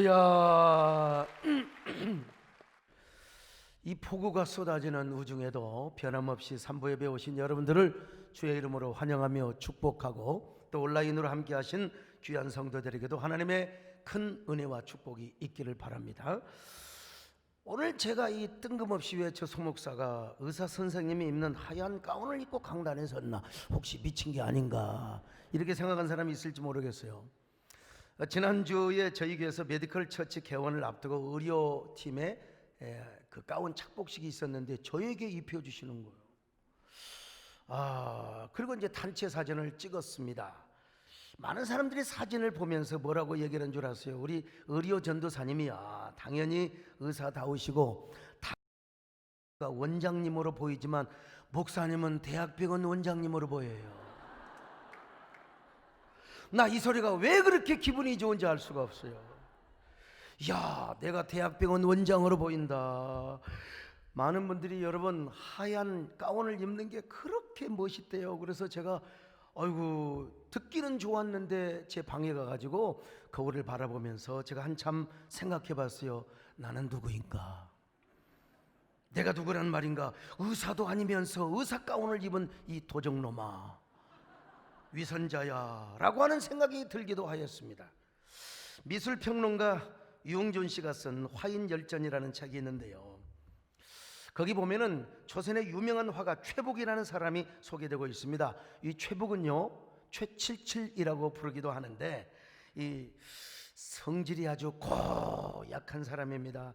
할렐루야. 이 폭우가 쏟아지는 우중에도 변함없이 산부예배 오신 여러분들을 주의 이름으로 환영하며 축복하고, 또 온라인으로 함께 하신 귀한 성도들에게도 하나님의 큰 은혜와 축복이 있기를 바랍니다. 오늘 제가 이 뜬금없이 왜 저 소목사가 의사 선생님이 입는 하얀 가운을 입고 강단에 섰나, 혹시 미친 게 아닌가 이렇게 생각한 사람이 있을지 모르겠어요. 지난주에 저희 교회에서 메디컬 처치 개원을 앞두고 의료팀에 그 가운 착복식이 있었는데 저에게 입혀주시는 거예요. 그리고 이제 단체 사진을 찍었습니다. 많은 사람들이 사진을 보면서 뭐라고 얘기를 한 줄 아세요? 우리 의료 전도사님이 당연히 의사다우시고 원장님으로 보이지만 목사님은 대학병원 원장님으로 보여요. 나 이 소리가 왜 그렇게 기분이 좋은지 알 수가 없어요. 야, 내가 대학병원 원장으로 보인다. 많은 분들이 여러분 하얀 가운을 입는 게 그렇게 멋있대요. 그래서 제가 듣기는 좋았는데 제 방에 가가지고 거울을 바라보면서 제가 한참 생각해 봤어요. 나는 누구인가? 내가 누구란 말인가? 의사도 아니면서 의사 가운을 입은 이 도적놈아, 위선자야 라고 하는 생각이 들기도 하였습니다. 미술평론가 유홍준 씨가 쓴 화인열전이라는 책이 있는데요, 거기 보면은 조선의 유명한 화가 최북이라는 사람이 소개되고 있습니다. 이 최북은요, 최칠칠이라고 부르기도 하는데 이 성질이 아주 고약한 사람입니다.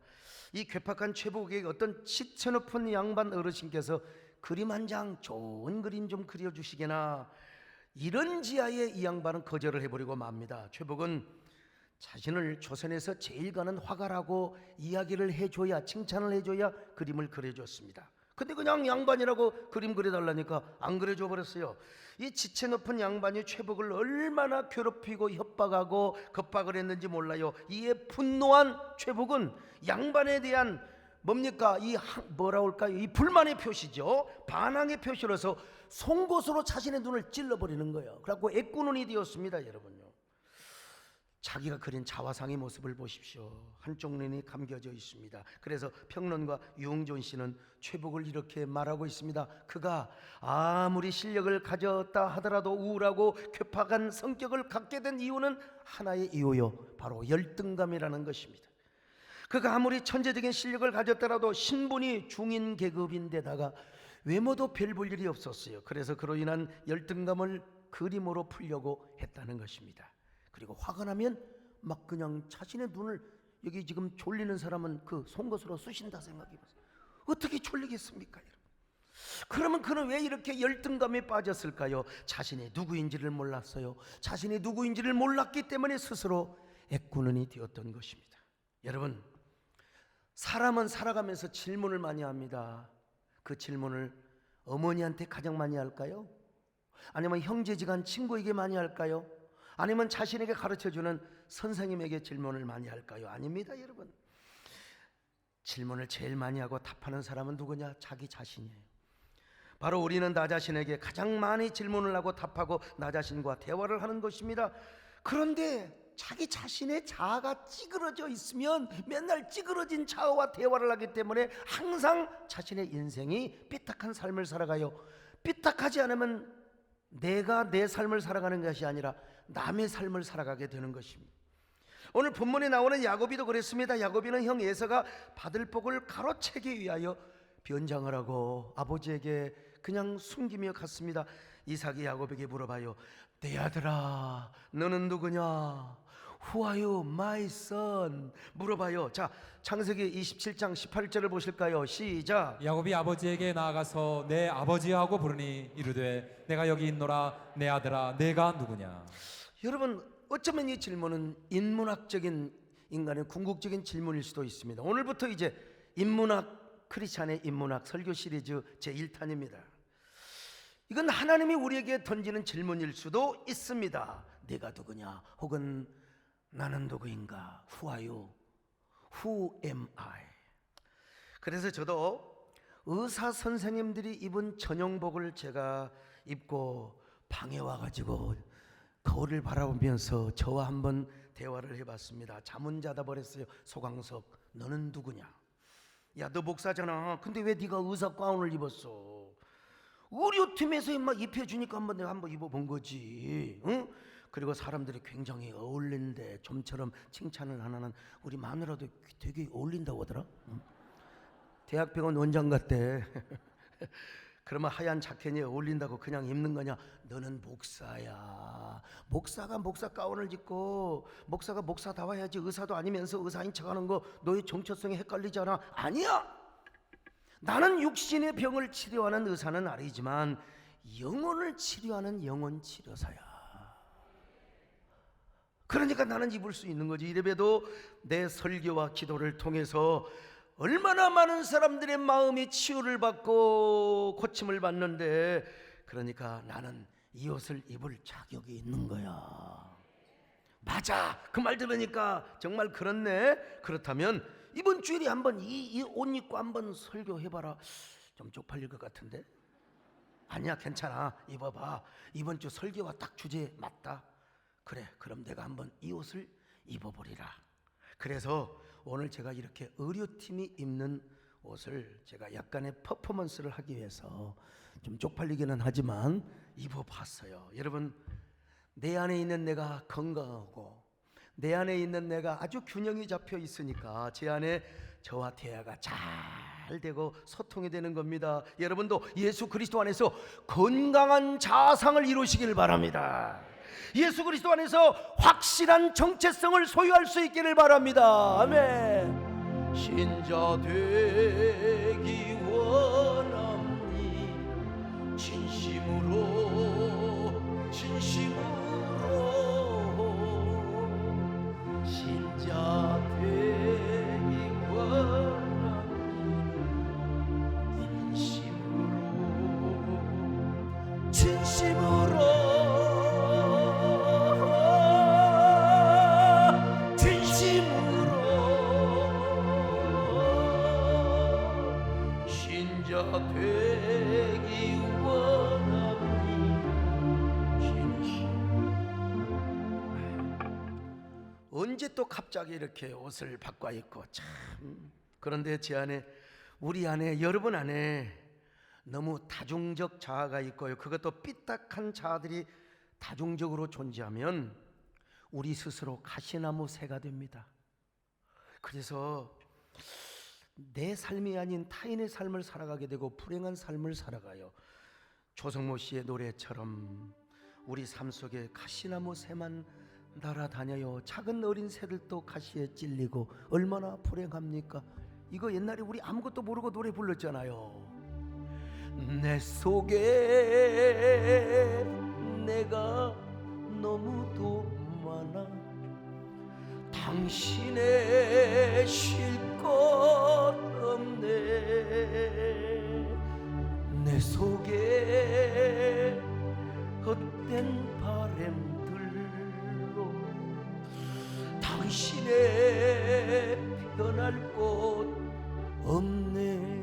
이 괴팍한 최북에게 어떤 치체 높은 양반 어르신께서 그림 한 장, 좋은 그림 좀 그려주시게나, 이런 지하에 이 양반은 거절을 해버리고 맙니다. 최북은 자신을 조선에서 제일 가는 화가라고 이야기를 해줘야, 칭찬을 해줘야 그림을 그려줬습니다. 근데 그냥 양반이라고 그림 그려달라니까 안 그려줘 버렸어요. 이 지체 높은 양반이 최북을 얼마나 괴롭히고 협박하고 겁박을 했는지 몰라요. 이에 분노한 최북은 양반에 대한 뭡니까? 뭐라 할까요? 이 불만의 표시죠. 반항의 표시로서 송곳으로 자신의 눈을 찔러버리는 거예요. 그래갖고 애꾸눈이 되었습니다. 여러분요, 자기가 그린 자화상의 모습을 보십시오. 한쪽 눈이 감겨져 있습니다. 그래서 평론가 유홍준 씨는 최북을 이렇게 말하고 있습니다. 그가 아무리 실력을 가졌다 하더라도 우울하고 괴팍한 성격을 갖게 된 이유는 하나의 이유요, 바로 열등감이라는 것입니다. 그가 아무리 천재적인 실력을 가졌더라도 신분이 중인 계급인데다가 외모도 별 볼 일이 없었어요. 그래서 그로 인한 열등감을 그림으로 풀려고 했다는 것입니다. 그리고 화가 나면 막 그냥 자신의 눈을, 여기 지금 졸리는 사람은 그 송곳으로 쑤신다 생각해보세요. 어떻게 졸리겠습니까, 여러분? 그러면 그는 왜 이렇게 열등감에 빠졌을까요? 자신이 누구인지를 몰랐어요. 자신이 누구인지를 몰랐기 때문에 스스로 애꾸눈이 되었던 것입니다. 여러분, 사람은 살아가면서 질문을 많이 합니다. 그 질문을 어머니한테 가장 많이 할까요? 아니면 형제지간 친구에게 많이 할까요? 아니면 자신에게 가르쳐주는 선생님에게 질문을 많이 할까요? 아닙니다, 여러분. 질문을 제일 많이 하고 답하는 사람은 누구냐? 자기 자신이에요. 바로 우리는 나 자신에게 가장 많이 질문을 하고 답하고 나 자신과 대화를 하는 것입니다. 그런데 자기 자신의 자아가 찌그러져 있으면 맨날 찌그러진 자아와 대화를 하기 때문에 항상 자신의 인생이 삐딱한 삶을 살아가요. 삐딱하지 않으면 내가 내 삶을 살아가는 것이 아니라 남의 삶을 살아가게 되는 것입니다. 오늘 본문에 나오는 야곱이도 그랬습니다. 야곱이는 형 에서가 받을 복을 가로채기 위하여 변장을 하고 아버지에게 그냥 숨기며 갔습니다. 이삭이 야곱에게 물어봐요. 내 아들아, 너는 누구냐? Who are you, my son? 물어봐요. 자, 창세기 27장 18절을 보실까요? 시작. 야곱이 아버지에게 나아가서 내 아버지하고 부르니 이르되 내가 여기 있노라. 내 아들아, 내가 누구냐? 여러분, 어쩌면 이 질문은 인문학적인, 인간의 궁극적인 질문일 수도 있습니다. 오늘부터 이제 인문학, 크리스찬의 인문학 설교 시리즈 제1탄입니다. 이건 하나님이 우리에게 던지는 질문일 수도 있습니다. 내가 누구냐? 혹은 나는 누구인가? Who are you? Who am I? 그래서 저도 의사 선생님들이 입은 전용복을 제가 입고 방에 와가지고 거울을 바라보면서 저와 한번 대화를 해봤습니다. 잠은 자다 버렸어요. 소강석, 너는 누구냐? 야, 너 목사잖아. 근데 왜 네가 의사 가운을 입었어? 의료팀에서 막 입혀주니까 내가 한번 입어본 거지. 응? 그리고 사람들이 굉장히 어울린대. 좀처럼 칭찬을 하나는 우리 마누라도 되게 어울린다고 하더라. 응? 대학병원 원장 같대. 그러면 하얀 자켓이 어울린다고 그냥 입는 거냐? 너는 목사야. 목사가 목사 가운을 입고 목사가 목사다워야지. 의사도 아니면서 의사인 척하는 거 너의 정체성이 헷갈리잖아. 아니야. 나는 육신의 병을 치료하는 의사는 아니지만 영혼을 치료하는 영혼 치료사야. 그러니까 나는 입을 수 있는 거지. 이래봬도 내 설교와 기도를 통해서 얼마나 많은 사람들의 마음이 치유를 받고 고침을 받는데, 그러니까 나는 이 옷을 입을 자격이 있는 거야. 맞아. 그 말 들으니까 정말 그렇네. 그렇다면 이번 주일에 한번 이 옷 입고 한번 설교해봐라. 좀 쪽팔릴 것 같은데? 아니야, 괜찮아. 입어봐. 이번 주 설교와 딱 주제에 맞다. 그래, 그럼 내가 한번 이 옷을 입어보리라. 그래서 오늘 제가 이렇게 의료팀이 입는 옷을 제가 약간의 퍼포먼스를 하기 위해서 좀 쪽팔리기는 하지만 입어봤어요. 여러분, 내 안에 있는 내가 건강하고 내 안에 있는 내가 아주 균형이 잡혀 있으니까 제 안에 저와 대화가 잘 되고 소통이 되는 겁니다. 여러분도 예수 그리스도 안에서 건강한 자상을 이루시길 바랍니다. 예수 그리스도 안에서 확실한 정체성을 소유할 수 있기를 바랍니다. 아멘. 신자 되기 원합니 진심으로 신자 되기 원합니 진심으로 되기 원합니 진심. 언제 또 갑자기 이렇게 옷을 바꿔 입고 참. 그런데 제 안에, 우리 안에, 여러분 안에 너무 다중적 자아가 있고요. 그것도 삐딱한 자아들이 다중적으로 존재하면 우리 스스로 가시나무 새가 됩니다. 그래서 내 삶이 아닌 타인의 삶을 살아가게 되고 불행한 삶을 살아가요. 조성모 씨의 노래처럼 우리 삶 속에 가시나무 새만 날아다녀요. 작은 어린 새들도 가시에 찔리고 얼마나 불행합니까? 이거 옛날에 우리 아무것도 모르고 노래 불렀잖아요. 내 속에 내가 너무도 많아 당신의 쉴 것 없네. 내 속에 헛된 바램들로 당신의 변할 곳 없네.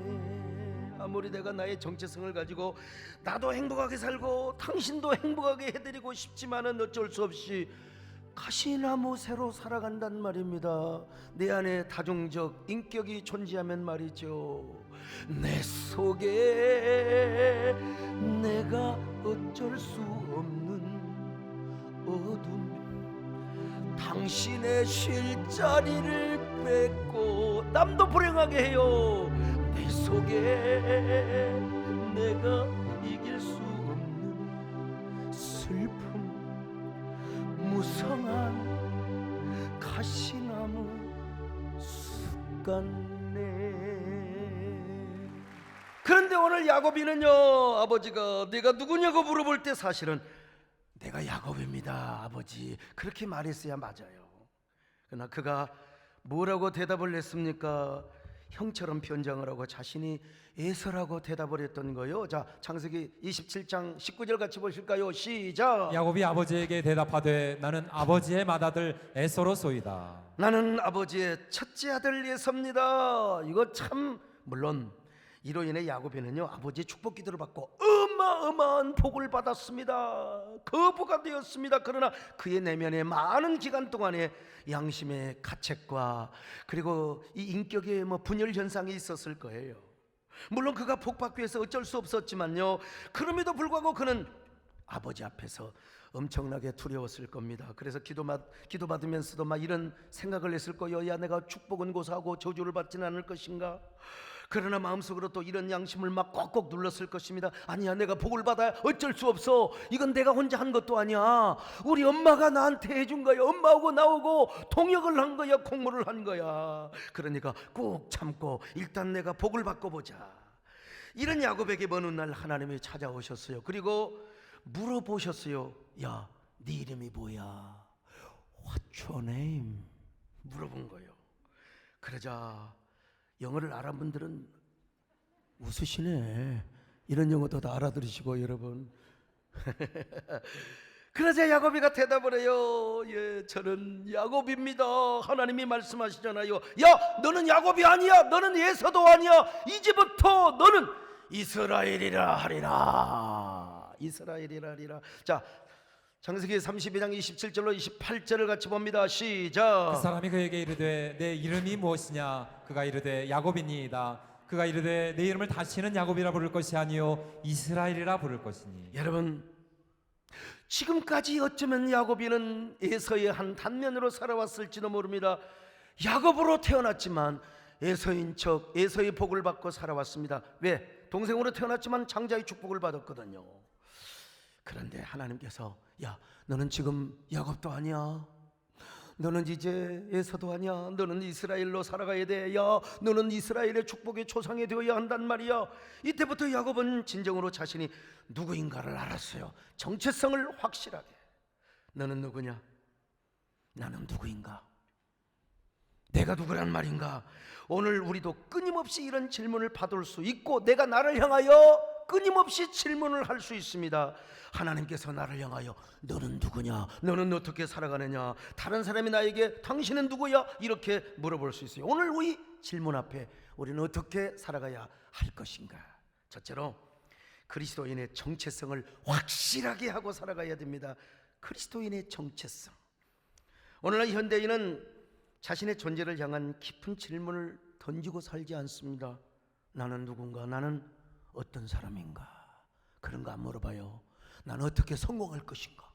아무리 내가 나의 정체성을 가지고 나도 행복하게 살고 당신도 행복하게 해드리고 싶지만은 어쩔 수 없이 가시나무 새로 살아간단 말입니다. 내 안에 다중적 인격이 존재하면 말이죠. 내 속에 내가 어쩔 수 없는 어둠 당신의 쉴 자리를 뺏고 남도 불행하게 해요. 내 속에 내가 이길 수 없는 슬픔 무성한 가시나무 숲 같네. 그런데 오늘 야곱이는요, 아버지가 내가 누구냐고 물어볼 때 사실은 내가 야곱입니다 아버지 그렇게 말했어야 맞아요. 그러나 그가 뭐라고 대답을 했습니까? 형처럼 변장을 하고 자신이 에서라고 대답을 했던 거예요. 자, 창세기 27장 19절 같이 보실까요? 시작. 야곱이 아버지에게 대답하되 나는 아버지의 맏아들 에서로소이다. 나는 아버지의 첫째 아들 에서입니다. 이거 참, 물론 이로 인해 야곱이는요 아버지의 축복 기도를 받고 어마어마한 복을 받았습니다. 거부가 되었습니다. 그러나 그의 내면에 많은 기간 동안에 양심의 가책과 그리고 이 인격의 분열 현상이 있었을 거예요. 물론 그가 복 받기 위해서 어쩔 수 없었지만요, 그럼에도 불구하고 그는 아버지 앞에서 엄청나게 두려웠을 겁니다. 그래서 기도받으면서도 막 이런 생각을 했을 거예요. 야, 내가 축복은 고사하고 저주를 받지는 않을 것인가? 그러나 마음속으로 또 이런 양심을 막 꼭꼭 눌렀을 것입니다. 아니야, 내가 복을 받아야 어쩔 수 없어. 이건 내가 혼자 한 것도 아니야. 우리 엄마가 나한테 해준 거야. 엄마하고 나오고 통역을 한 거야. 공모를 한 거야. 그러니까 꼭 참고 일단 내가 복을 받고 보자. 이런 야곱에게 어느 날 하나님이 찾아오셨어요. 그리고 물어보셨어요. 야, 네 이름이 뭐야? What's your name? 물어본 거예요. 그러자 영어를 알아본 분들은 웃으시네. 이런 영어도 다 알아들으시고 여러분. 그러자 야곱이가 대답을 해요. 예, 저는 야곱입니다. 하나님이 말씀하시잖아요. 야, 너는 야곱이 아니야. 너는 에서도 아니야. 이제부터 너는 이스라엘이라 하리라. 이스라엘이라 하리라. 자, 창세기 32장 27절로 28절을 같이 봅니다. 시작. 그 사람이 그에게 이르되 내 이름이 무엇이냐? 그가 이르되 야곱이니이다. 그가 이르되 내 이름을 다시는 야곱이라 부를 것이 아니요 이스라엘이라 부를 것이니. 여러분, 지금까지 어쩌면 야곱이는 에서의 한 단면으로 살아왔을지도 모릅니다. 야곱으로 태어났지만 에서인 척 에서의 복을 받고 살아왔습니다. 왜? 동생으로 태어났지만 장자의 축복을 받았거든요. 그런데 하나님께서 야, 너는 지금 야곱도 아니야. 너는 이제 에서도 아니야. 너는 이스라엘로 살아가야 돼. 야, 너는 이스라엘의 축복의 초상이 되어야 한단 말이야. 이때부터 야곱은 진정으로 자신이 누구인가를 알았어요. 정체성을 확실하게. 너는 누구냐? 나는 누구인가? 내가 누구란 말인가? 오늘 우리도 끊임없이 이런 질문을 받을 수 있고 내가 나를 향하여 끊임없이 질문을 할 수 있습니다. 하나님께서 나를 향하여 너는 누구냐? 너는 어떻게 살아가느냐? 다른 사람이 나에게 당신은 누구야? 이렇게 물어볼 수 있어요. 오늘 우리 질문 앞에 우리는 어떻게 살아가야 할 것인가? 첫째로 그리스도인의 정체성을 확실하게 하고 살아가야 됩니다. 그리스도인의 정체성. 오늘날 현대인은 자신의 존재를 향한 깊은 질문을 던지고 살지 않습니다. 나는 누군가? 나는 어떤 사람인가? 그런 거 안 물어봐요. 나는 어떻게 성공할 것인가?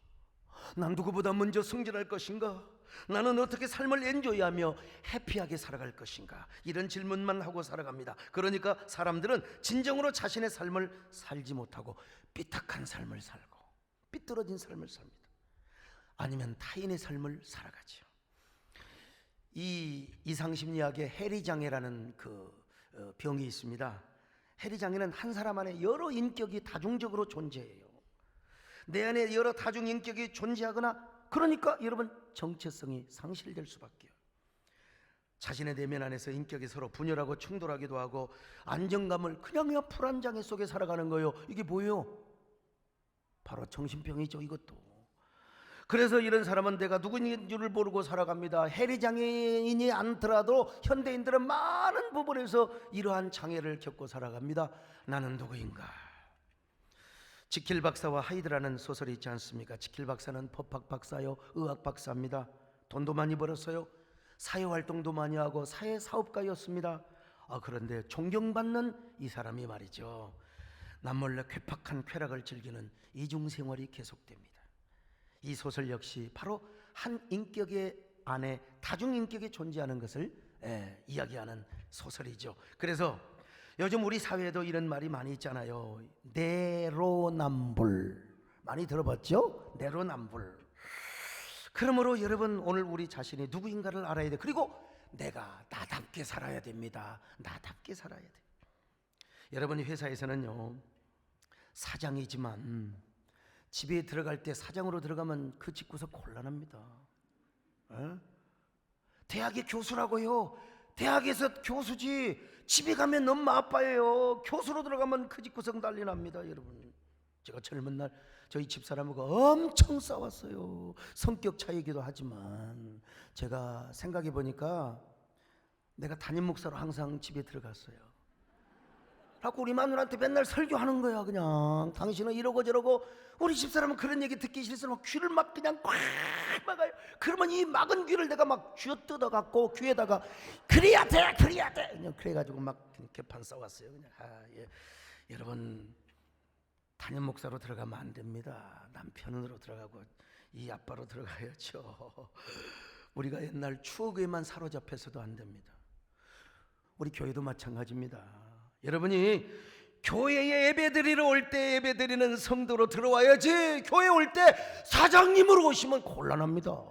난 누구보다 먼저 승진할 것인가? 나는 어떻게 삶을 엔조이하며 해피하게 살아갈 것인가? 이런 질문만 하고 살아갑니다. 그러니까 사람들은 진정으로 자신의 삶을 살지 못하고 삐딱한 삶을 살고 삐뚤어진 삶을 삽니다. 아니면 타인의 삶을 살아가죠. 이 이상심리학의 해리장애라는 병이 있습니다. 해리장애는 한 사람 안에 여러 인격이 다중적으로 존재해요. 내 안에 여러 다중 인격이 존재하거나 그러니까 여러분 정체성이 상실될 수밖에요. 자신의 내면 안에서 인격이 서로 분열하고 충돌하기도 하고 안정감을 그냥 불안장애 속에 살아가는 거예요. 이게 뭐예요? 바로 정신병이죠, 이것도. 그래서 이런 사람은 내가 누구인 줄을 모르고 살아갑니다. 해리장애인이 않더라도 현대인들은 많은 부분에서 이러한 장애를 겪고 살아갑니다. 나는 누구인가? 지킬 박사와 하이드라는 소설이 있지 않습니까? 지킬 박사는 법학 박사요, 의학 박사입니다. 돈도 많이 벌었어요. 사회활동도 많이 하고 사회사업가였습니다. 그런데 존경받는 이 사람이 말이죠, 남몰래 괴팍한 쾌락을 즐기는 이중생활이 계속됩니다. 이 소설 역시 바로 한 인격의 안에 다중인격이 존재하는 것을 이야기하는 소설이죠. 그래서 요즘 우리 사회에도 이런 말이 많이 있잖아요. 내로남불 많이 들어봤죠? 내로남불. 그러므로 여러분 오늘 우리 자신이 누구인가를 알아야 돼. 그리고 내가 나답게 살아야 됩니다. 나답게 살아야 돼. 여러분 회사에서는요, 사장이지만 집에 들어갈 때 사장으로 들어가면 그 집구석 곤란합니다. 대학의 교수라고요. 대학에서 교수지 집에 가면 엄마 아빠예요. 교수로 들어가면 그 집구석 난리 납니다. 여러분, 제가 젊은 날 저희 집사람하고 엄청 싸웠어요. 성격 차이기도 하지만 제가 생각해 보니까 내가 담임 목사로 항상 집에 들어갔어요. 그래갖고 우리 마누라한테 맨날 설교하는 거야. 그냥 당신은 이러고 저러고. 우리 집사람은 그런 얘기 듣기 싫어서 막 귀를 막 그냥 꽉 막아요. 그러면 이 막은 귀를 내가 막 쥐어 뜯어갖고 귀에다가 그래야 돼 그냥 그래가지고 막 개판 싸웠어요. 그냥 예. 여러분, 담임 목사로 들어가면 안 됩니다. 남편으로 들어가고 이 아빠로 들어가야죠. 우리가 옛날 추억에만 사로잡혀서도 안 됩니다. 우리 교회도 마찬가지입니다. 여러분이 교회에 예배드리러 올 때 예배드리는 성도로 들어와야지, 교회 올 때 사장님으로 오시면 곤란합니다.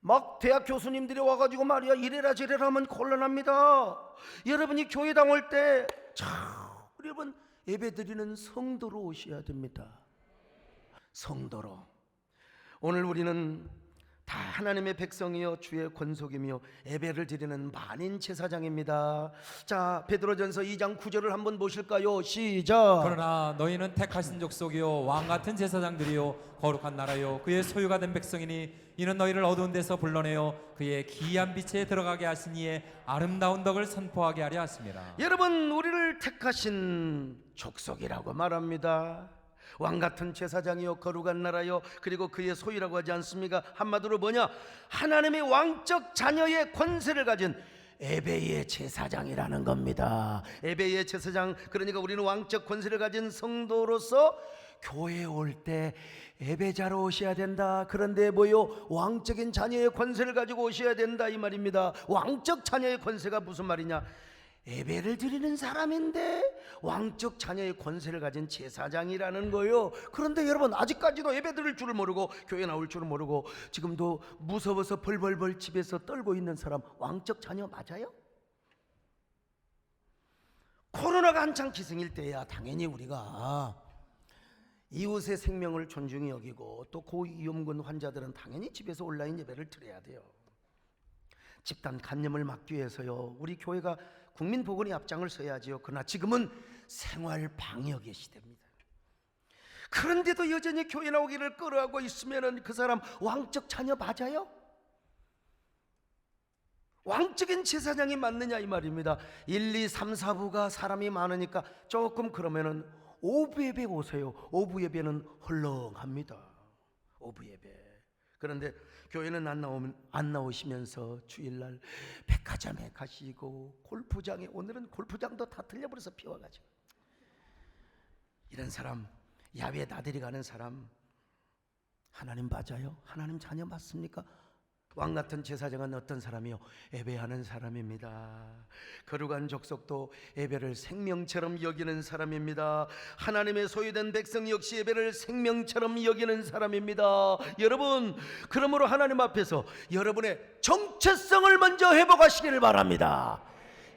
막 대학 교수님들이 와가지고 말이야 이래라 저래라 하면 곤란합니다. 여러분이 교회당 올 때 여러분 예배드리는 성도로 오셔야 됩니다. 성도로. 오늘 우리는 다 하나님의 백성이요 주의 권속이며 예배를 드리는 만인 제사장입니다. 자, 베드로전서 2장 9절을 한번 보실까요? 시작. 그러나 너희는 택하신 족속이요 왕 같은 제사장들이요 거룩한 나라요 그의 소유가 된 백성이니 이는 너희를 어두운 데서 불러내어 그의 기이한 빛에 들어가게 하신 이의 아름다운 덕을 선포하게 하려 하심이라. 여러분, 우리를 택하신 족속이라고 말합니다. 왕같은 제사장이요 거룩한 나라요 그리고 그의 소유라고 하지 않습니까? 한마디로 뭐냐? 하나님의 왕적 자녀의 권세를 가진 에베의 제사장이라는 겁니다. 에베의 제사장, 그러니까 우리는 왕적 권세를 가진 성도로서 교회에 올 때 예배자로 오셔야 된다. 그런데 뭐요? 왕적인 자녀의 권세를 가지고 오셔야 된다 이 말입니다. 왕적 자녀의 권세가 무슨 말이냐? 예배를 드리는 사람인데 왕적 자녀의 권세를 가진 제사장이라는 거예요. 그런데 여러분, 아직까지도 예배 드릴 줄을 모르고 교회 나올 줄을 모르고 지금도 무서워서 벌벌벌 집에서 떨고 있는 사람 왕적 자녀 맞아요? 코로나가 한창 기승일 때야 당연히 우리가 이웃의 생명을 존중히 여기고 또 고위험군 환자들은 당연히 집에서 온라인 예배를 드려야 돼요. 집단 감염을 막기 위해서요 우리 교회가 국민보건의 앞장을 서야지요. 그러나 지금은 생활 방역의 시대입니다. 그런데도 여전히 교회 나오기를 꺼려하고 있으면 그 사람 왕적 자녀 맞아요? 왕적인 제사장이 맞느냐 이 말입니다. 1, 2, 3, 4부가 사람이 많으니까 조금 그러면은 오부 예배 오세요. 오부 예배는 헐렁합니다. 오부 예배. 그런데 교회는 안 나오시면서 주일날 백화점에 가시고 골프장에, 오늘은 골프장도 다 틀려버려서 비워가지고 이런 사람, 야외 나들이 가는 사람 하나님 맞아요? 하나님 자녀 맞습니까? 왕같은 제사장은 어떤 사람이요? 예배하는 사람입니다. 거룩한 족속도 예배를 생명처럼 여기는 사람입니다. 하나님의 소유된 백성 역시 예배를 생명처럼 여기는 사람입니다. 여러분, 그러므로 하나님 앞에서 여러분의 정체성을 먼저 회복하시기를 바랍니다.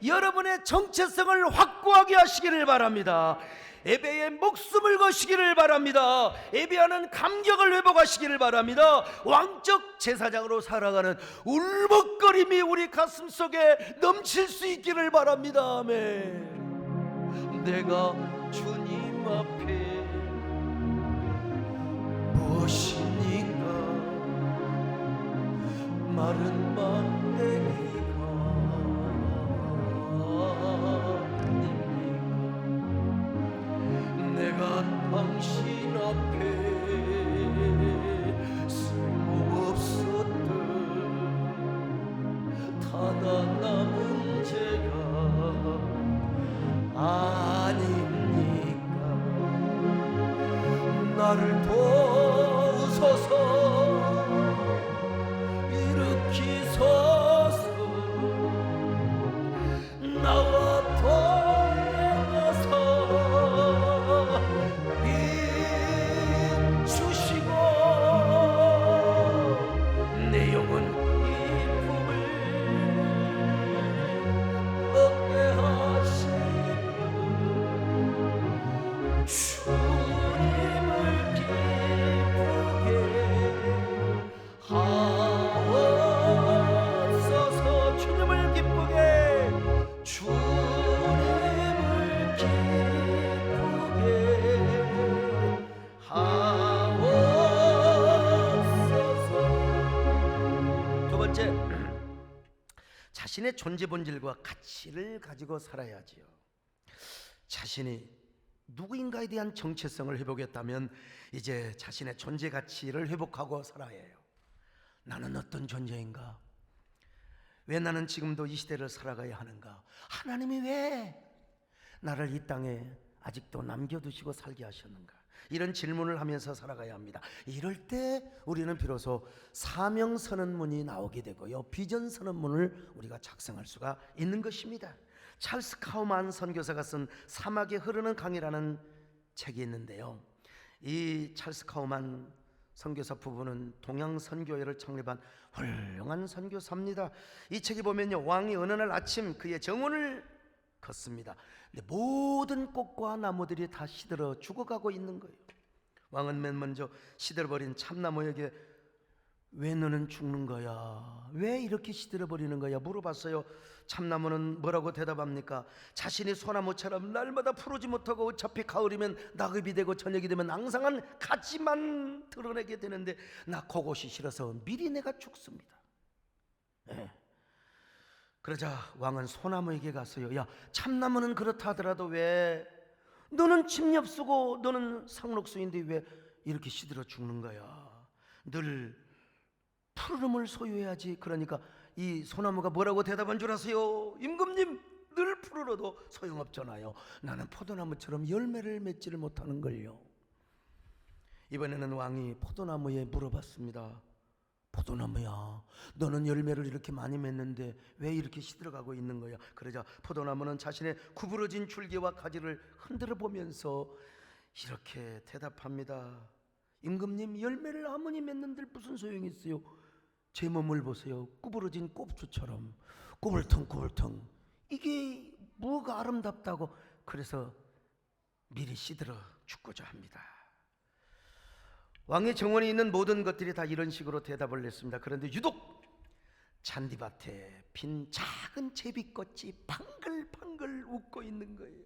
여러분의 정체성을 확고하게 하시기를 바랍니다. 예배에 목숨을 거시기를 바랍니다. 예배하는 감격을 회복하시기를 바랍니다. 왕적 제사장으로 살아가는 울먹거림이 우리 가슴속에 넘칠 수 있기를 바랍니다. 아멘. 내가 주님 앞에 무엇이니까 마른 막대기가 내가 당신 앞에 쓸모없었던 타다 남은 죄가 아닙니까? 나를 도우소서 일으키소서 나와 자신의 존재 본질과 가치를 가지고 살아야지요. 자신이 누구인가에 대한 정체성을 회복했다면 이제 자신의 존재 가치를 회복하고 살아야 해요. 나는 어떤 존재인가? 왜 나는 지금도 이 시대를 살아가야 하는가? 하나님이 왜 나를 이 땅에 아직도 남겨두시고 살게 하셨는가? 이런 질문을 하면서 살아가야 합니다. 이럴 때 우리는 비로소 사명 선언문이 나오게 되고요, 비전 선언문을 우리가 작성할 수가 있는 것입니다. 찰스 카우만 선교사가 쓴 사막에 흐르는 강이라는 책이 있는데요, 이 찰스 카우만 선교사 부부는 동양선교회를 창립한 훌륭한 선교사입니다. 이 책에 보면요, 왕이 어느 날 아침 그의 정원을 걷습니다. 근데 모든 꽃과 나무들이 다 시들어 죽어가고 있는 거예요. 왕은 맨 먼저 시들어버린 참나무에게 왜 너는 죽는 거야? 왜 이렇게 시들어버리는 거야? 물어봤어요. 참나무는 뭐라고 대답합니까? 자신이 소나무처럼 날마다 푸르지 못하고 어차피 가을이면 낙엽이 되고 저녁이 되면 앙상한 가지만 드러내게 되는데 나 그것이 싫어서 미리 내가 죽습니다. 네. 그러자 왕은 소나무에게 갔어요. 야, 참나무는 그렇다 하더라도 왜 너는 침엽수고 너는 상록수인데 왜 이렇게 시들어 죽는 거야? 늘 푸르름을 소유해야지. 그러니까 이 소나무가 뭐라고 대답한 줄 아세요? 임금님, 늘 푸르러도 소용없잖아요. 나는 포도나무처럼 열매를 맺지를 못하는 걸요. 이번에는 왕이 포도나무에 물어봤습니다. 포도나무야, 너는 열매를 이렇게 많이 맺는데 왜 이렇게 시들어가고 있는 거야? 그러자 포도나무는 자신의 구부러진 줄기와 가지를 흔들어 보면서 이렇게 대답합니다. 임금님, 열매를 아무리 맺는들 무슨 소용이 있어요? 제 몸을 보세요. 구부러진 꼽주처럼 꾸불텅꾸불텅. 이게 뭐가 아름답다고. 그래서 미리 시들어 죽고자 합니다. 왕의 정원에 있는 모든 것들이 다 이런 식으로 대답을 했습니다. 그런데 유독 잔디밭에 핀 작은 제비꽃이 방글방글 웃고 있는 거예요.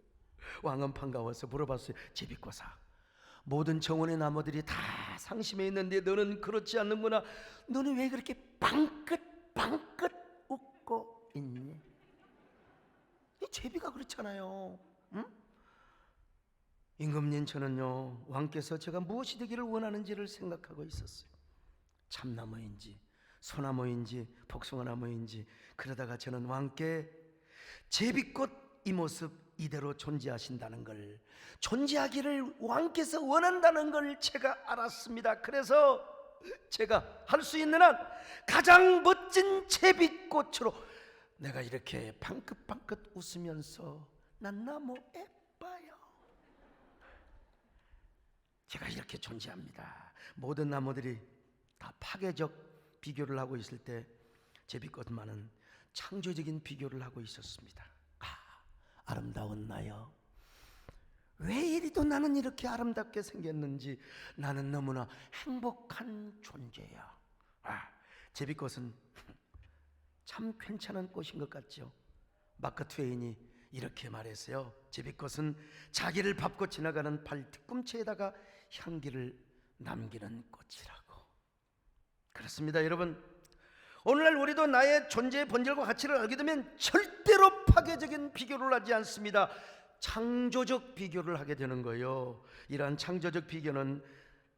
왕은 반가워서 물어봤어요. 제비꽃아, 모든 정원의 나무들이 다 상심해 있는데 너는 그렇지 않는구나. 너는 왜 그렇게 방긋방긋 웃고 있니? 이 제비가 그렇잖아요. 응? 임금님, 저는요, 왕께서 제가 무엇이 되기를 원하는지를 생각하고 있었어요. 참나무인지 소나무인지 복숭아나무인지. 그러다가 저는 왕께 제비꽃 이 모습 이대로 존재하신다는 걸, 존재하기를 왕께서 원한다는 걸 제가 알았습니다. 그래서 제가 할 수 있는 한 가장 멋진 제비꽃으로 내가 이렇게 방긋방긋 웃으면서 난 나무 예뻐요. 제가 이렇게 존재합니다. 모든 나무들이 다 파괴적 비교를 하고 있을 때 제비꽃만은 창조적인 비교를 하고 있었습니다. 아름다운 나여, 왜 이리도 나는 이렇게 아름답게 생겼는지. 나는 너무나 행복한 존재야. 제비꽃은 참 괜찮은 꽃인 것 같죠. 마크 트웨인이 이렇게 말했어요. 제비꽃은 자기를 밟고 지나가는 발 뒤꿈치에다가 향기를 남기는 꽃이라고. 그렇습니다, 여러분. 오늘날 우리도 나의 존재의 본질과 가치를 알게 되면 절대로 파괴적인 비교를 하지 않습니다. 창조적 비교를 하게 되는 거예요. 이러한 창조적 비교는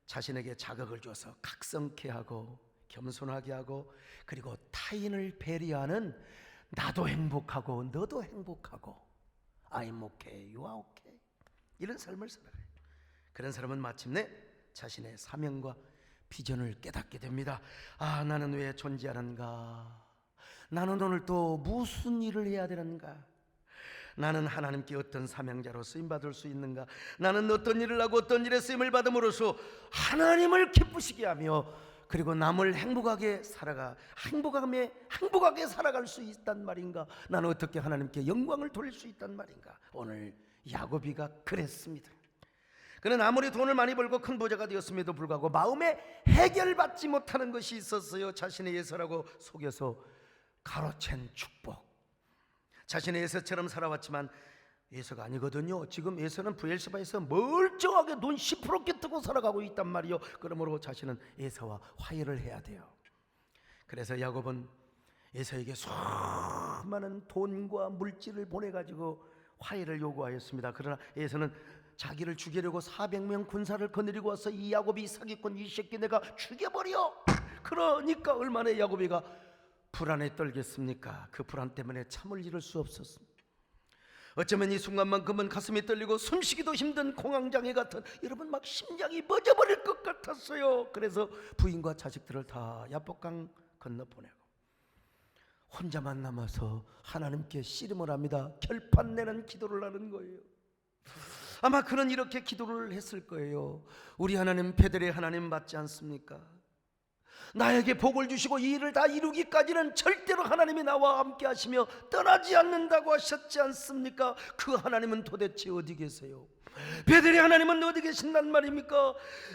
자신에게 자극을 줘서 각성케 하고 겸손하게 하고, 그리고 타인을 배려하는, 나도 행복하고 너도 행복하고 I'm okay, you are okay, 이런 삶을 살아가요. 그런 사람은 마침내 자신의 사명과 비전을 깨닫게 됩니다. 나는 왜 존재하는가? 나는 오늘 또 무슨 일을 해야 되는가? 나는 하나님께 어떤 사명자로 쓰임받을 수 있는가? 나는 어떤 일을 하고 어떤 일에 쓰임을 받음으로써 하나님을 기쁘시게 하며, 그리고 남을 행복하게 살아갈 수 있단 말인가? 나는 어떻게 하나님께 영광을 돌릴 수 있단 말인가? 오늘 야고비가 그랬습니다. 그는 아무리 돈을 많이 벌고 큰 부자가 되었음에도 불구하고 마음에 해결받지 못하는 것이 있었어요. 자신의 예서라고 속여서 가로챈 축복. 자신의 예서처럼 살아왔지만 예서가 아니거든요. 지금 예서는 브엘세바에서 멀쩡하게 돈 10% 깨뜨고 살아가고 있단 말이요. 그러므로 자신은 예서와 화해를 해야 돼요. 그래서 야곱은 예서에게 수많은 돈과 물질을 보내가지고 화해를 요구하였습니다. 그러나 에서는 자기를 죽이려고 400명 군사를 거느리고 와서 이 야곱이 사기꾼 이 새끼 내가 죽여버려. 그러니까 얼마나 야곱이가 불안에 떨겠습니까? 그 불안 때문에 참을 이룰 수 없었습니다. 어쩌면 이 순간만큼은 가슴이 떨리고 숨쉬기도 힘든 공황장애 같은, 여러분 막 심장이 멎어버릴 것 같았어요. 그래서 부인과 자식들을 다 야복강 건너보내고 혼자만 남아서 하나님께 씨름을 합니다. 결판 내는 기도를 하는 거예요. 아마 그는 이렇게 기도를 했을 거예요. 우리 하나님 베델의 하나님 맞지 않습니까? 나에게 복을 주시고 이 일을 다 이루기까지는 절대로 하나님이 나와 함께 하시며 떠나지 않는다고 하셨지 않습니까? 그 하나님은 도대체 어디 계세요? 베델의 하나님은 어디 계신단 말입니까?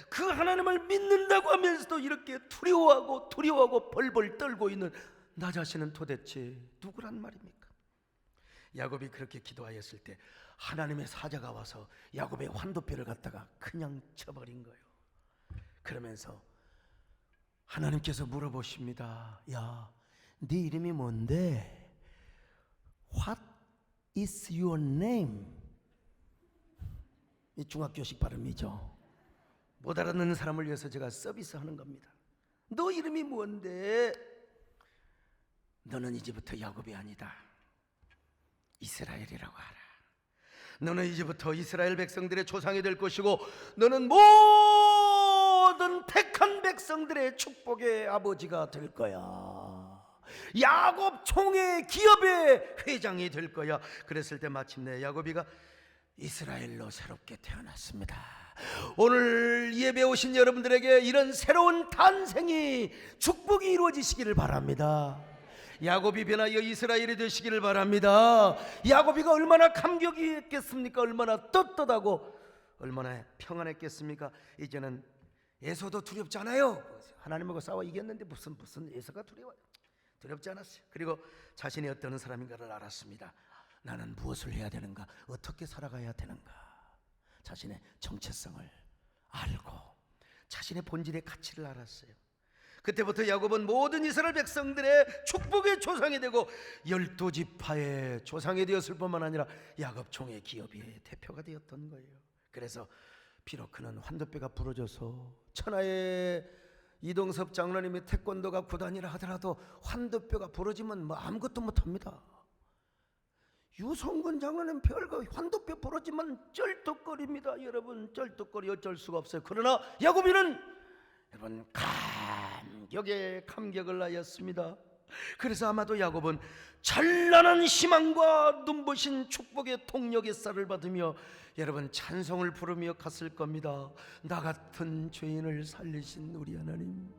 그 하나님을 믿는다고 하면서도 이렇게 두려워하고 벌벌 떨고 있는 나 자신은 도대체 누구란 말입니까? 야곱이 그렇게 기도하였을 때 하나님의 사자가 와서 야곱의 환도뼈를 갖다가 그냥 쳐버린 거예요. 그러면서 하나님께서 물어보십니다. 야, 네 이름이 뭔데? What is your name? 이 중학교식 발음이죠. 못 알아듣는 사람을 위해서 제가 서비스하는 겁니다. 너 이름이 뭔데? 너는 이제부터 야곱이 아니다. 이스라엘이라고 하라. 너는 이제부터 이스라엘 백성들의 조상이 될 것이고 너는 모든 택한 백성들의 축복의 아버지가 될 거야. 야곱 총회 기업의 회장이 될 거야. 그랬을 때 마침내 야곱이가 이스라엘로 새롭게 태어났습니다. 오늘 예배 오신 여러분들에게 이런 새로운 탄생이 축복이 이루어지시기를 바랍니다. 야곱이 변하여 이스라엘이 되시기를 바랍니다. 야곱이가 얼마나 감격이 했겠습니까? 얼마나 떳떳하고 얼마나 평안했겠습니까? 이제는 에서도 두렵지 않아요. 하나님하고 싸워 이겼는데 무슨 에서가 두려워요? 두렵지 않았어요. 그리고 자신이 어떤 사람인가를 알았습니다. 나는 무엇을 해야 되는가? 어떻게 살아가야 되는가? 자신의 정체성을 알고 자신의 본질의 가치를 알았어요. 그때부터 야곱은 모든 이스라엘 백성들의 축복의 조상이 되고 12지파의 조상이 되었을 뿐만 아니라 야곱 총회 기업의 대표가 되었던 거예요. 그래서 비록 그는 환도뼈가 부러져서 천하의 이동섭 장로님이 태권도가 구단이라 하더라도 환도뼈가 부러지면 뭐 아무것도 못합니다. 유성근 장로님 별거 환도뼈 부러지면 쩔뚝거립니다. 여러분 쩔뚝거리 어쩔 수가 없어요. 그러나 야곱이는 여러분 감격에 감격을 하였습니다. 그래서 아마도 야곱은 찬란한 희망과 눈부신 축복의 동력의 쌀을 받으며 여러분 찬송을 부르며 갔을 겁니다. 나 같은 죄인을 살리신 우리 하나님,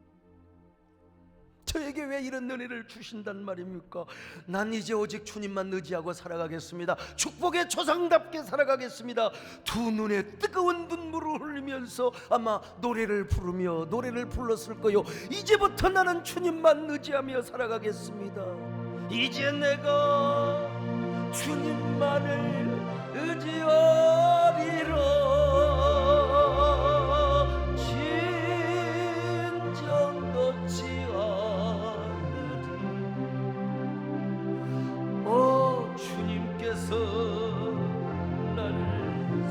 저에게 왜 이런 은혜를 주신단 말입니까? 난 이제 오직 주님만 의지하고 살아가겠습니다. 축복의 조상답게 살아가겠습니다. 두 눈에 뜨거운 눈물을 흘리면서 아마 노래를 부르며 노래를 불렀을 거요. 이제부터 나는 주님만 의지하며 살아가겠습니다. 이제 내가 주님만을 의지하리라. 진정 놓지 주님께서 나를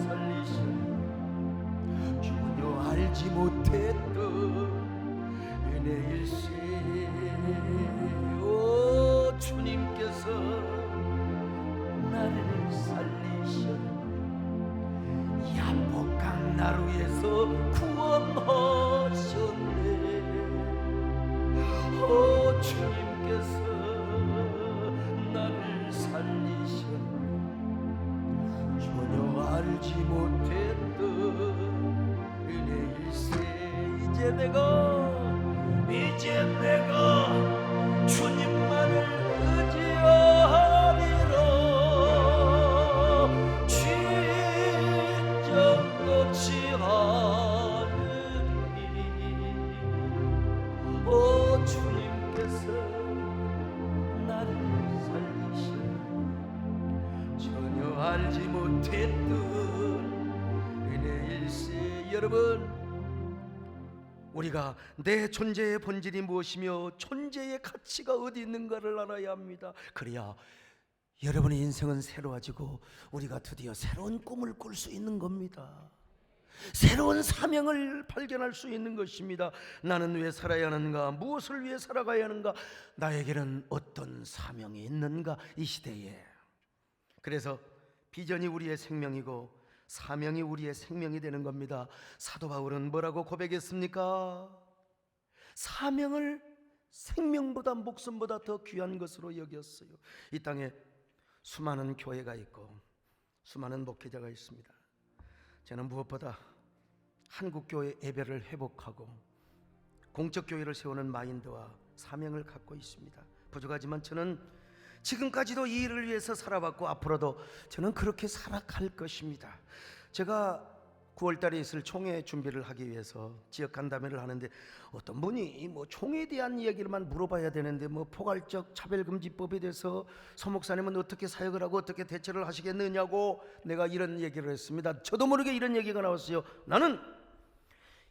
살리신 전혀 알지 못했던 은혜일세. 오 주님께서 나를 살리신 야복강 나루에서 구원하셨네. 오 주님께서 나를 살리신 전혀 알지 못했던 은혜일세. 이제 내가 주님만을 의지하리라. 진정 놓지 않으리. 오 주님께서 나를 전혀 알지 못했던 은혜일세. 여러분 우리가 내 존재의 본질이 무엇이며 존재의 가치가 어디 있는가를 알아야 합니다. 그래야 여러분의 인생은 새로워지고 우리가 드디어 새로운 꿈을 꿀 수 있는 겁니다. 새로운 사명을 발견할 수 있는 것입니다. 나는 왜 살아야 하는가? 무엇을 위해 살아가야 하는가? 나에게는 어떤 사명이 있는가? 이 시대에. 그래서 비전이 우리의 생명이고 사명이 우리의 생명이 되는 겁니다. 사도 바울은 뭐라고 고백했습니까? 사명을 생명보다 목숨보다 더 귀한 것으로 여겼어요. 이 땅에 수많은 교회가 있고 수많은 목회자가 있습니다. 저는 무엇보다 한국교회 예배를 회복하고 공적교회를 세우는 마인드와 사명을 갖고 있습니다. 부족하지만 저는 지금까지도 이 일을 위해서 살아왔고 앞으로도 저는 그렇게 살아갈 것입니다. 제가 9월달에 있을 총회 준비를 하기 위해서 지역 간담회를 하는데 어떤 분이 뭐 총회에 대한 이야기를만 물어봐야 되는데 뭐 포괄적 차별금지법에 대해서 서 목사님은 어떻게 사역을 하고 어떻게 대처를 하시겠느냐고 내가 이런 얘기를 했습니다. 저도 모르게 이런 얘기가 나왔어요. 나는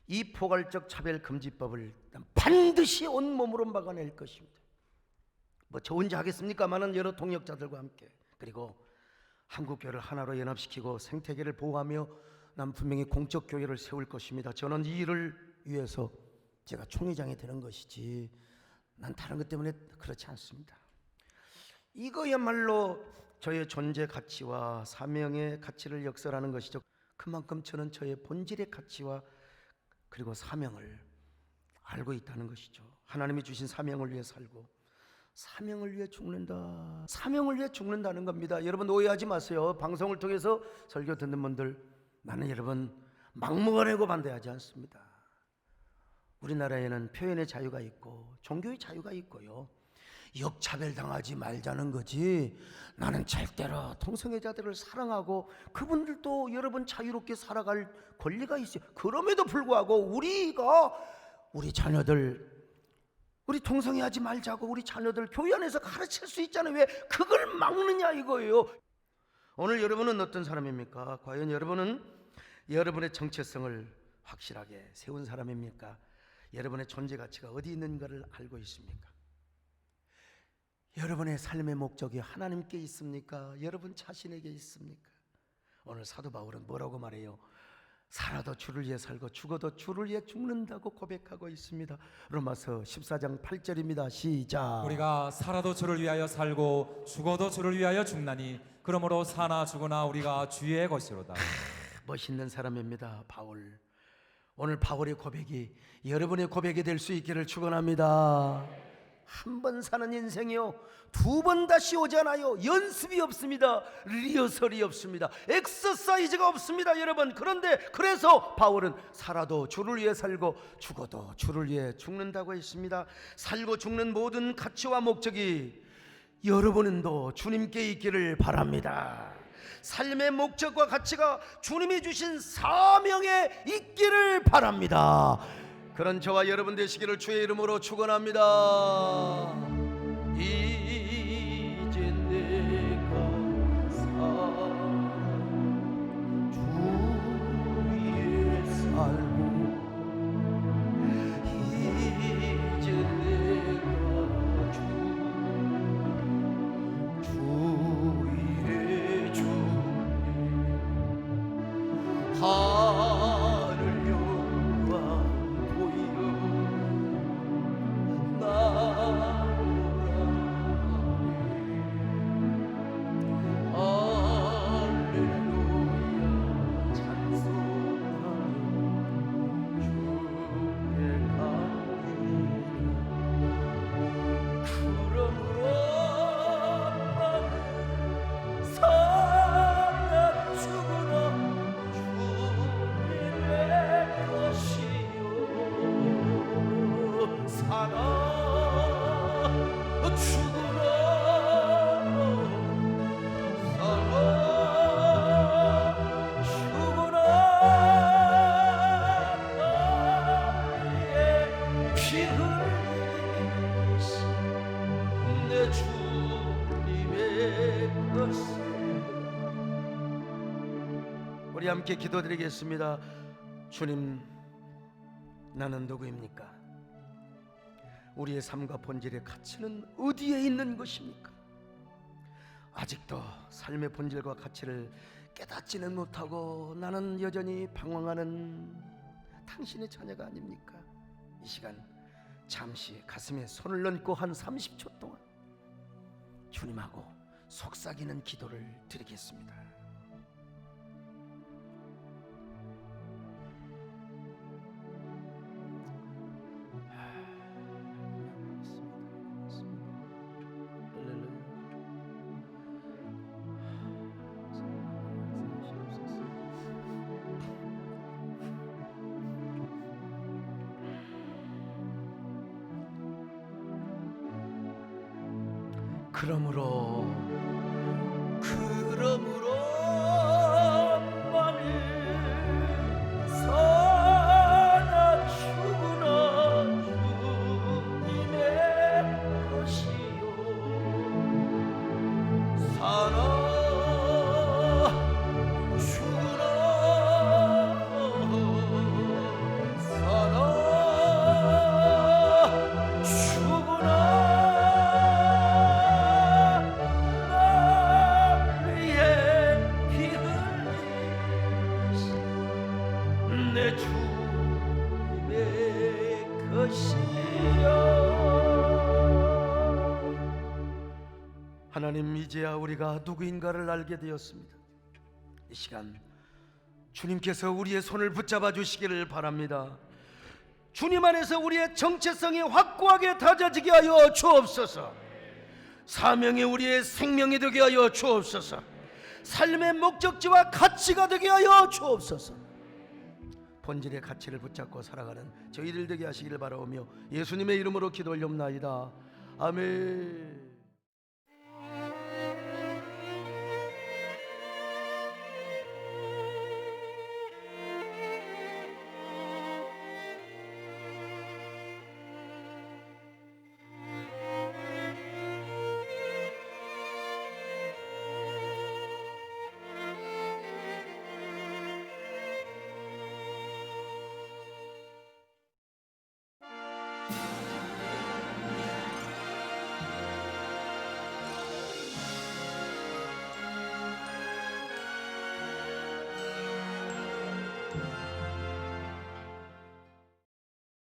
이 포괄적 차별금지법을 반드시 온몸으로 막아낼 것입니다. 뭐 저 혼자 하겠습니까마는 여러 동역자들과 함께, 그리고 한국교회를 하나로 연합시키고 생태계를 보호하며 난 분명히 공적교회를 세울 것입니다. 저는 이 일을 위해서 제가 총회장이 되는 것이지 난 다른 것 때문에 그렇지 않습니다. 이거야말로 저의 존재 가치와 사명의 가치를 역설하는 것이죠. 그만큼 저는 저의 본질의 가치와 그리고 사명을 알고 있다는 것이죠. 하나님이 주신 사명을 위해 살고 사명을 위해 죽는다. 사명을 위해 죽는다는 겁니다. 여러분 오해하지 마세요. 방송을 통해서 설교 듣는 분들, 나는 여러분 막무가내고 반대하지 않습니다. 우리나라에는 표현의 자유가 있고 종교의 자유가 있고요. 역차별당하지 말자는 거지. 나는 절대로 동성애자들을 사랑하고 그분들도 여러분 자유롭게 살아갈 권리가 있어요. 그럼에도 불구하고 우리 자녀들, 우리 동성애하지 말자고 우리 자녀들 교회 안에서 가르칠 수 있잖아요. 왜 그걸 막느냐 이거예요. 오늘 여러분은 어떤 사람입니까? 과연 여러분은 여러분의 정체성을 확실하게 세운 사람입니까? 여러분의 존재 가치가 어디 있는가를 알고 있습니까? 여러분의 삶의 목적이 하나님께 있습니까? 여러분 자신에게 있습니까? 오늘 사도 바울은 뭐라고 말해요? 살아도 주를 위해 살고 죽어도 주를 위해 죽는다고 고백하고 있습니다. 로마서 14장 8절입니다. 시작. 우리가 살아도 주를 위하여 살고 죽어도 주를 위하여 죽나니 그러므로 사나 죽으나 우리가 주의 것이로다. 멋있는 사람입니다. 바울. 오늘 바울의 고백이 여러분의 고백이 될 수 있기를 축원합니다. 한 번 사는 인생이요, 두 번 다시 오잖아요. 연습이 없습니다. 리허설이 없습니다. 엑서사이즈가 없습니다, 여러분. 그래서 바울은 살아도 주를 위해 살고 죽어도 주를 위해 죽는다고 했습니다. 살고 죽는 모든 가치와 목적이 여러분도 주님께 있기를 바랍니다. 삶의 목적과 가치가 주님이 주신 사명에 있기를 바랍니다. 그런 저와 여러분 되시기를 주의 이름으로 축원합니다. 이제 내가 주 위에 살고 이제 내가 주 위에 죽네. 하늘 영광 보이려 할렐루야 찬송하며 주께 가리라. 그러므로 살아 죽으나 주님의 것이요 살아 죽으나 살아 죽으나 나의 피 흘리신 내 주님의 것이. 우리 함께 기도드리겠습니다. 주님, 나는 누구입니까? 우리의 삶과 본질의 가치는 어디에 있는 것입니까? 아직도 삶의 본질과 가치를 깨닫지는 못하고 나는 여전히 방황하는 당신의 자녀가 아닙니까? 이 시간 잠시 가슴에 손을 얹고 한 30초 동안 주님하고 속삭이는 기도를 드리겠습니다. 그러므로 만일 사나 죽으나 주님의 것이요 사나 죽으나 사나 죽으나 내 주님의 것이여. 하나님, 이제야 우리가 누구인가를 알게 되었습니다. 이 시간 주님께서 우리의 손을 붙잡아 주시기를 바랍니다. 주님 안에서 우리의 정체성이 확고하게 다져지게 하여 주옵소서. 사명이 우리의 생명이 되게 하여 주옵소서. 삶의 목적지와 가치가 되게 하여 주옵소서. 본질의 가치를 붙잡고 살아가는 저희들 되게 하시기를 바라오며 예수님의 이름으로 기도 올려옵나이다. 아멘.